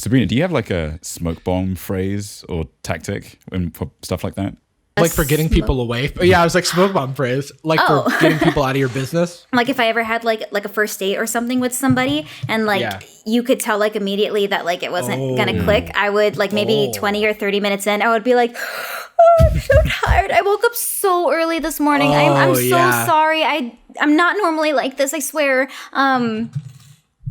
Sabrina, do you have like a smoke bomb phrase or tactic for stuff like that? Like for getting people away. Yeah, I was like smoke bomb phrase. Like for getting people out of your business. Like if I ever had like a first date or something with somebody and like you could tell like immediately that like it wasn't gonna click, I would like maybe 20 or 30 minutes in, I would be like, oh, I'm so tired. I woke up so early this morning. I'm so sorry. I'm not normally like this, I swear. And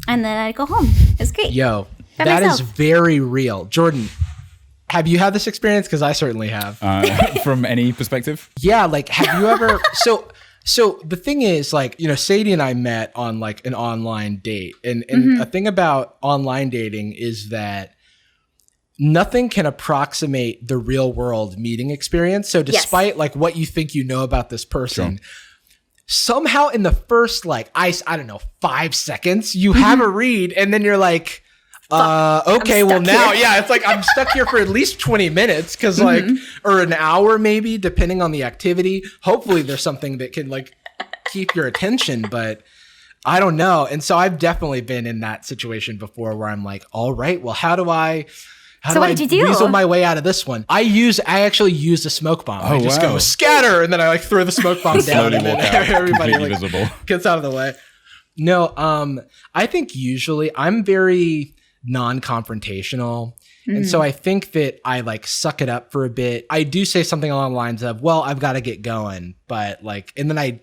then I'd go home. It's great. Yo, that is very real. Jordan, have you had this experience? Because I certainly have. From any perspective? Yeah, like have you ever... So the thing is, like, you know, Sadie and I met on like an online date. And a thing about online dating is that nothing can approximate the real world meeting experience. So despite like what you think you know about this person, somehow in the first like, I don't know, 5 seconds, you have a read and then you're like... okay, well now, it's like I'm stuck here for at least 20 minutes because like, or an hour maybe, depending on the activity. Hopefully there's something that can like keep your attention, but I don't know. And so I've definitely been in that situation before where I'm like, all right, well, how do I weasel my way out of this one? I actually use a smoke bomb. I just go scatter and then I like throw the smoke bomb down and then everybody like gets out of the way. No, I think usually I'm very non-confrontational. And so I think that I like suck it up for a bit. I do say something along the lines of, well, I've got to get going. But like, and then I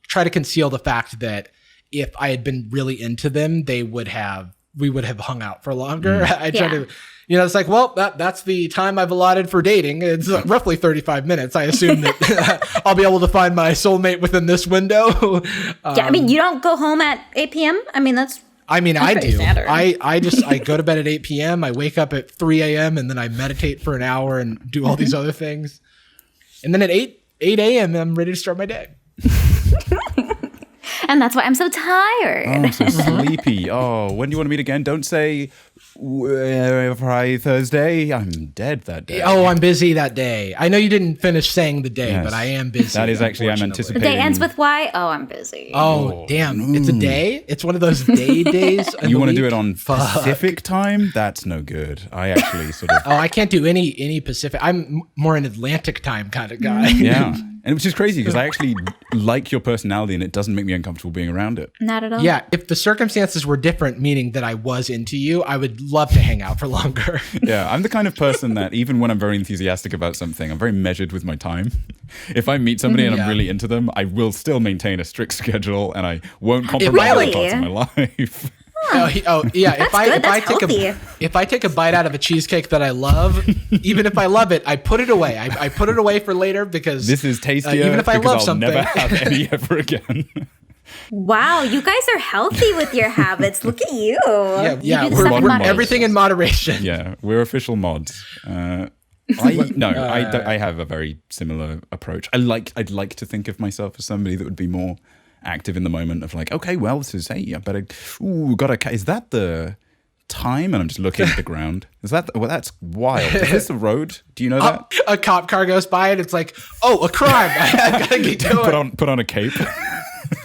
try to conceal the fact that if I had been really into them, we would have hung out for longer. I try to, you know, it's like, well, that's the time I've allotted for dating. It's roughly 35 minutes. I assume that I'll be able to find my soulmate within this window. I mean, you don't go home at 8 p.m. I mean, I do. Standard. I go to bed at 8 p.m. I wake up at 3 a.m. and then I meditate for an hour and do all these other things. And then at 8 a.m. I'm ready to start my day. And that's why I'm so tired. Oh, I'm so sleepy. Oh, when do you want to meet again? Don't say Friday, Thursday. I'm dead that day. Oh, I'm busy that day. I know you didn't finish saying the day, but I am busy. That is actually, I'm anticipating. The day ends with Y? Oh, I'm busy. Oh, damn. It's a day? It's one of those days? You want to do it on Pacific time? That's no good. I actually sort of... I can't do any Pacific. I'm more an Atlantic time kind of guy. Yeah. And which is crazy because I actually like your personality and it doesn't make me uncomfortable being around it. Not at all. Yeah. If the circumstances were different, meaning that I was into you, I would love to hang out for longer. Yeah. I'm the kind of person that even when I'm very enthusiastic about something, I'm very measured with my time. If I meet somebody and I'm really into them, I will still maintain a strict schedule and I won't compromise other parts of my life. Yeah. If I take a bite out of a cheesecake that I love, even if I love it, I put it away. I put it away for later because this is tastier. Even if I love something, I'll never have any ever again. Wow, you guys are healthy with your habits. Look at you. Yeah. We're everything in moderation. Yeah, we're official mods. I have a very similar approach. I'd like to think of myself as somebody that would be more active in the moment of like, okay, well, this is, hey, I better, is that the time? And I'm just looking at the ground. Is that, well, that's wild. Is this a road? Do you know that? A cop car goes by and it's like, oh, a crime. I gotta get going. Put on a cape.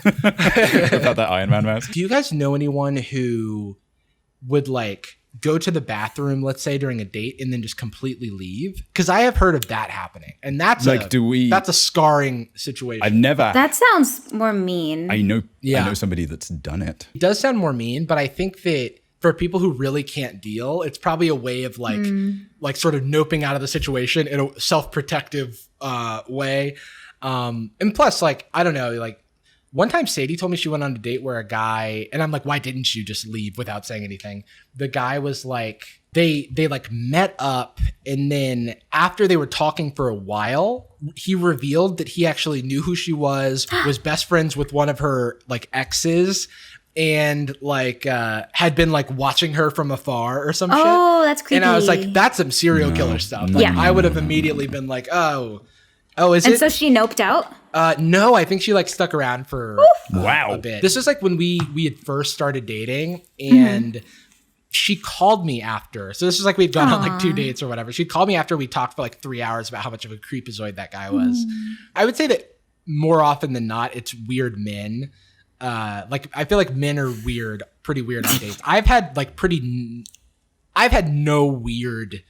Without that Iron Man mask. Do you guys know anyone who would like go to the bathroom, let's say during a date, and then just completely leave? Because I have heard of that happening, and that's like, that's a scarring situation. I've never. That sounds more mean. I know somebody that's done it. It does sound more mean, but I think that for people who really can't deal, it's probably a way of like sort of noping out of the situation in a self-protective way. And plus, like, I don't know, like, one time Sadie told me she went on a date where a guy, and I'm like, why didn't you just leave without saying anything? The guy was like, they like met up, and then after they were talking for a while, he revealed that he actually knew who she was best friends with one of her like exes, and like had been like watching her from afar or some shit. Oh, that's creepy. And I was like, that's some serial killer stuff. Like, I would have immediately been like, oh, is it? And so she noped out? No, I think she like stuck around for a bit. This is like when we had first started dating, and she called me after. So this is like we'd gone on like 2 dates or whatever. She called me after we talked for like 3 hours about how much of a creepazoid that guy was. I would say that more often than not, it's weird men. Like I feel like men are pretty weird on dates. I've had like pretty I've had no weird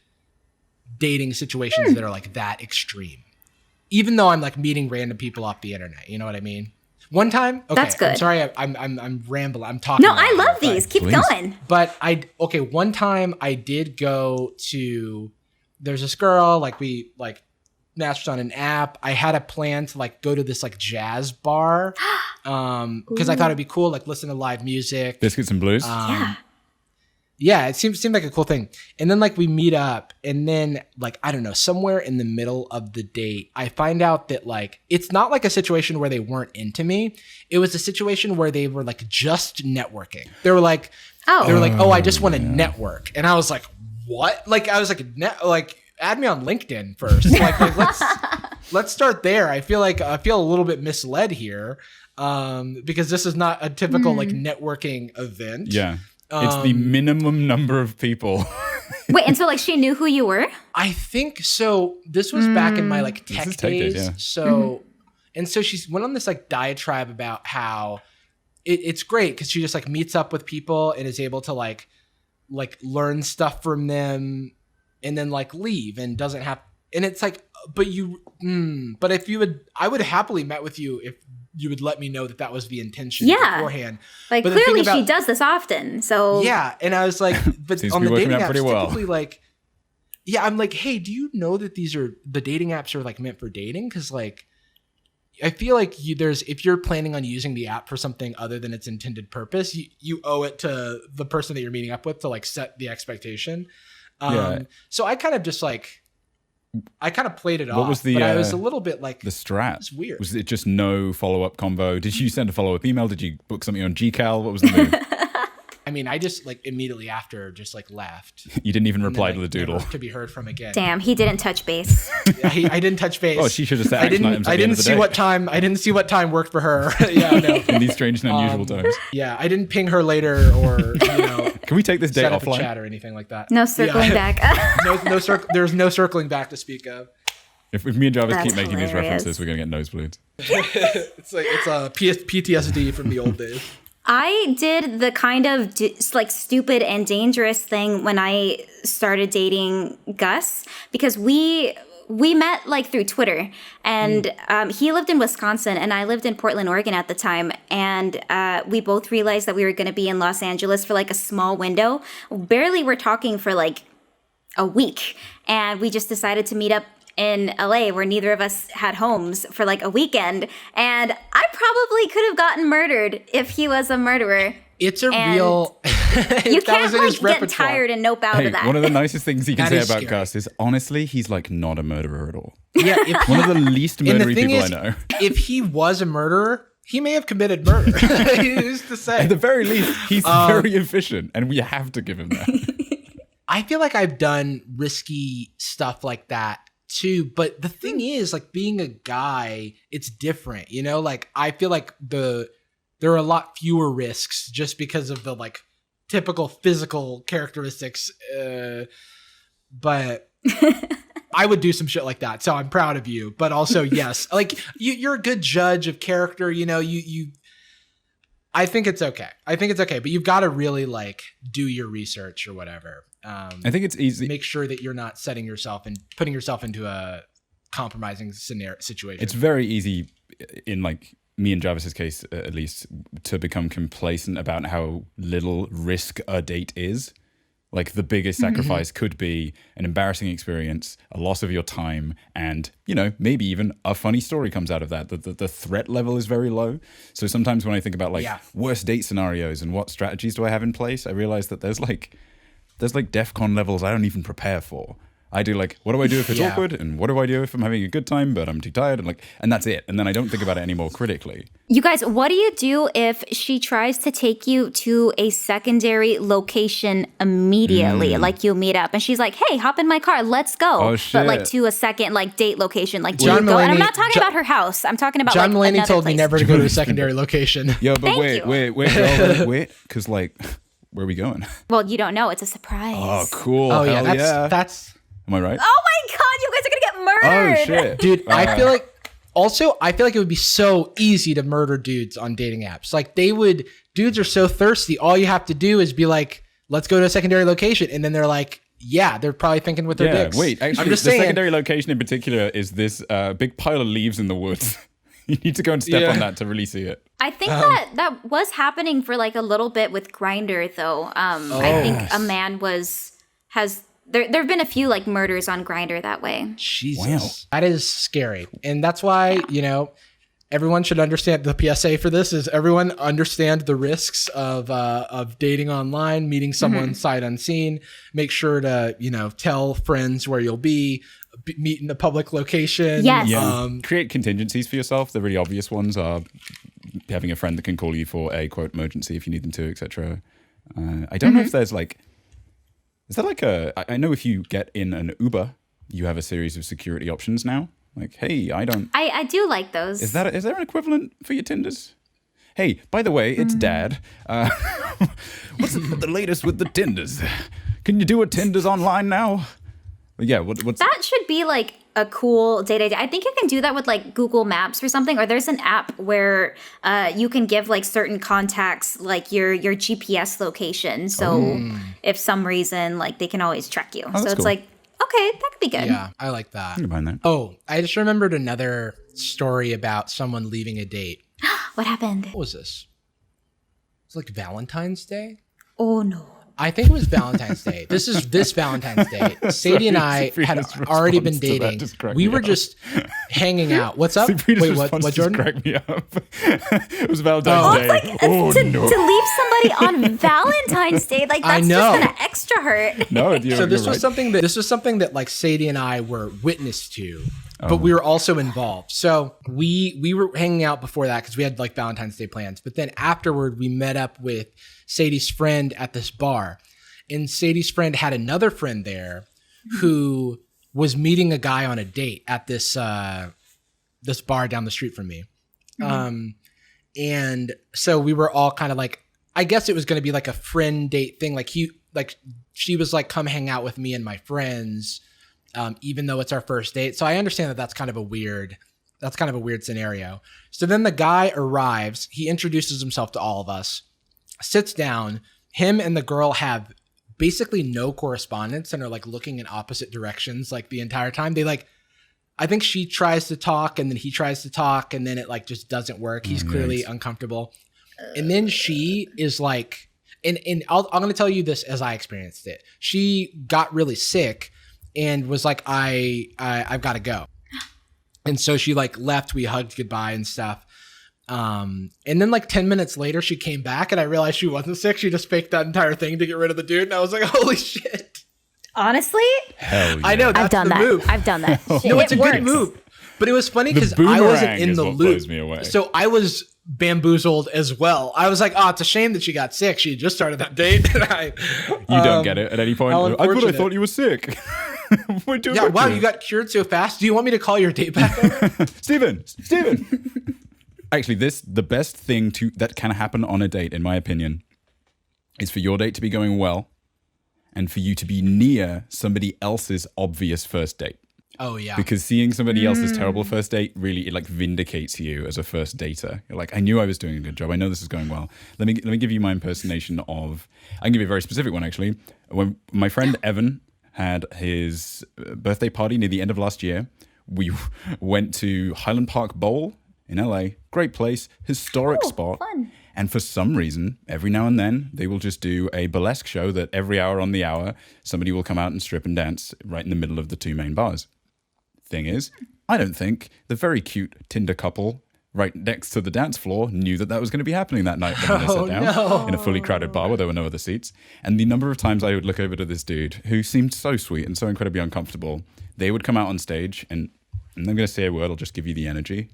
dating situations that are like that extreme. Even though I'm like meeting random people off the internet, you know what I mean? One time, okay, that's good. I'm sorry, I'm rambling. I'm talking. No, I love these. Keep going. But one time I did go to. There's this girl, like we like matched on an app. I had a plan to like go to this like jazz bar, because I thought it'd be cool, like listen to live music. Biscuits and Blues. Yeah, it seemed like a cool thing. And then like we meet up, and then like, I don't know, somewhere in the middle of the date, I find out that like, it's not like a situation where they weren't into me. It was a situation where they were like just networking. They were like, oh, I just want to network. And I was like, what? Like, I was like, add me on LinkedIn first. like let's start there. I feel a little bit misled here, because this is not a typical like networking event. Yeah. It's the minimum number of people. Wait, and so like she knew who you were? I think so. This was back in my like tech days. Yeah. So, and so she went on this like diatribe about how it's great because she just like meets up with people and is able to like learn stuff from them and then like leave and doesn't have. And it's like, but if you would, I would have happily met with you if you would let me know that was the intention beforehand. Like but clearly she does this often. So yeah. And I was like, but seems on to the be working dating out apps, pretty well. typically like, yeah, I'm like, hey, do you know that the dating apps are like meant for dating? Cause like, I feel like if you're planning on using the app for something other than its intended purpose, you owe it to the person that you're meeting up with to like set the expectation. So I kind of just like, I kind of played it off. What was the? But I was a little bit like the strat. It's weird. Was it just no follow-up convo? Did you send a follow-up email? Did you book something on GCal? What was the move? I mean, I just like immediately after just like left. You didn't even reply to the doodle. To be heard from again. Damn, he didn't touch base. I didn't touch base. Oh, she should have said action items at the end of the day. I didn't see what time worked for her. Yeah, no. In these strange and unusual times. Yeah, I didn't ping her later or Can we take this date set up offline? a chat or anything like that. No circling back. There's no circling back to speak of. If me and Jarvis That's keep making these hilarious. references, we're gonna get nosebleeds. It's a PTSD from the old days. I did the kind of like stupid and dangerous thing when I started dating Gus, because we met like through Twitter, and he lived in Wisconsin and I lived in Portland, Oregon at the time, and we both realized that we were going to be in Los Angeles for like a small window. Barely were talking for like a week, and we just decided to meet up in LA where neither of us had homes for like a weekend, and I probably could have gotten murdered if he was a murderer. It's a real. You can't like get tired and nope out of that. One of the nicest things you can say about scary. Gus is honestly, he's like not a murderer at all. Yeah, One of the least murdery people I know. If he was a murderer, he may have committed murder. Who's to say? At the very least, he's very efficient, and we have to give him that. I feel like I've done risky stuff like that too, but the thing is, like, being a guy, it's different, you know? Like, I feel like there are a lot fewer risks just because of the like typical physical characteristics, but I would do some shit like that, so I'm proud of you. But also, yes, like you're a good judge of character, you know. I think it's okay. But you've got to really like do your research or whatever. I think it's easy. Make sure that you're not setting yourself and putting yourself into a compromising situation. It's very easy in like me and Jarvis's case, at least, to become complacent about how little risk a date is. Like the biggest sacrifice could be an embarrassing experience, a loss of your time, and, you know, maybe even a funny story comes out of that. The threat level is very low. So sometimes when I think about like worst date scenarios and what strategies do I have in place, I realize that there's like DEFCON levels I don't even prepare for. I do like, what do I do if it's awkward? And what do I do if I'm having a good time, but I'm too tired? And that's it. And then I don't think about it anymore critically. You guys, what do you do if she tries to take you to a secondary location immediately? Like you meet up and she's like, hey, hop in my car, let's go. Oh, shit. But like to a second like date location, like do John you go? And I'm Mulaney- not talking about her house. I'm talking about John like Mulaney another told me place. never to go to a secondary location. Yo, but Thank you. wait, because like, where are we going? Well, you don't know. It's a surprise. Oh, cool. Oh yeah, Hell that's. Am I right? Oh my God, you guys are gonna get murdered. Oh shit, Dude, I feel like it would be so easy to murder dudes on dating apps. Like dudes are so thirsty. All you have to do is be like let's go to a secondary location. And then they're like, yeah, they're probably thinking with their dicks. Wait, actually, the secondary location in particular is this big pile of leaves in the woods. You need to go and step on that to really see it. I think that was happening for like a little bit with Grindr, though. I think a man there have been a few like murders on Grindr that way. Jesus. Wow. That is scary. And that's why, everyone should understand the PSA for this is everyone understand the risks of dating online, meeting someone sight unseen. Make sure to, tell friends where you'll be, meet in a public location. Yes. Yeah. Create contingencies for yourself. The really obvious ones are having a friend that can call you for a quote emergency if you need them to, etc. I don't know if there's like, is that like I know if you get in an Uber, you have a series of security options now. Like, hey, I do like those. Is there an equivalent for your Tinders? Hey, by the way, it's Dad. What's the latest with the Tinders? Can you do a Tinders online now? Yeah, what's that should be like a cool date idea. I think you can do that with like Google Maps or something, or there's an app where you can give like certain contacts like your GPS location. So if some reason like they can always track you. So it's cool. Like, okay, that could be good. Yeah, I like that. I mind that. Oh, I just remembered another story about someone leaving a date. What happened? What was this? It's like Valentine's Day? Oh no. I think it was Valentine's Day. This Valentine's Day. Sadie and I had already been dating. We were just hanging out. What's up? Wait, what, Jordan? Cracked me up. It was Valentine's Day. It's like, to leave somebody on Valentine's Day, like that's just gonna extra hurt. No, so this was something that like Sadie and I were witness to. But we were also involved. So we were hanging out before that because we had like Valentine's Day plans. But then afterward, we met up with Sadie's friend at this bar. And Sadie's friend had another friend there who was meeting a guy on a date at this this bar down the street from me. And so we were all kind of like, I guess it was going to be like a friend date thing. Like she was like, come hang out with me and my friends. Even though it's our first date. So I understand that that's kind of a weird scenario. So then the guy arrives, he introduces himself to all of us, sits down, him and the girl have basically no correspondence and are like looking in opposite directions like the entire time. They like, I think she tries to talk and then he tries to talk and then it like just doesn't work. He's clearly uncomfortable. And then she is like, and I'm going to tell you this as I experienced it. She got really sick and was like, I've got to go. And so she like left, we hugged goodbye and stuff. And then like 10 minutes later, she came back and I realized she wasn't sick. She just faked that entire thing to get rid of the dude. And I was like, holy shit. Honestly? Hell yeah. I know, that's the move. I've done that. No, it's a good move. But it was funny because I wasn't in the loop. So I was bamboozled as well. I was like, oh, it's a shame that she got sick. She just started that date. And you don't get it at any point. I thought you were sick. Wow, you got cured so fast. Do you want me to call your date back over? Steven. Actually, the best thing that can happen on a date, in my opinion, is for your date to be going well and for you to be near somebody else's obvious first date. Oh, yeah. Because seeing somebody else's terrible first date really, it like vindicates you as a first dater. You're like, I knew I was doing a good job. I know this is going well. Let me give you my impersonation of, I can give you a very specific one actually. When my friend Evan had his birthday party near the end of last year, we went to Highland Park Bowl in LA. Great place, historic spot. Fun. And for some reason, every now and then, they will just do a burlesque show that every hour on the hour, somebody will come out and strip and dance right in the middle of the two main bars. Thing is, I don't think the very cute Tinder couple right next to the dance floor knew that was going to be happening that night when they sat down in a fully crowded bar where there were no other seats. And the number of times I would look over to this dude who seemed so sweet and so incredibly uncomfortable, they would come out on stage and I'm going to say a word, I'll just give you the energy.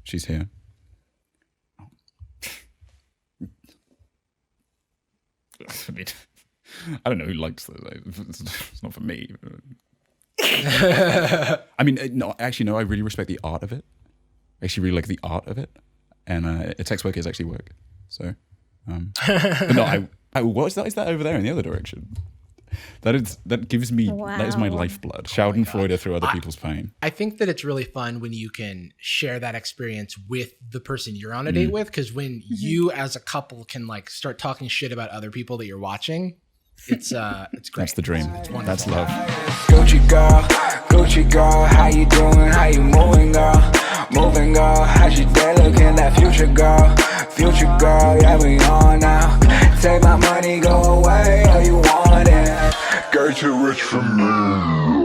She's here. I mean, I don't know who likes this. It's not for me. I mean, no, actually, no, I really respect the art of it. I actually really like the art of it. And text work is actually work. So, but no, what is that? Is that over there in the other direction? that gives me that is my lifeblood. Schadenfreude through other people's pain. I think that it's really fun when you can share that experience with the person you're on a date with, because when you as a couple can like start talking shit about other people that you're watching, it's great. That's the dream. That's love. Gucci girl, how you doing? How you moving, girl? Moving, girl. How's your day looking? That future girl, yeah, we on now. Take my money, go away, all you want it. Girl, too rich for me.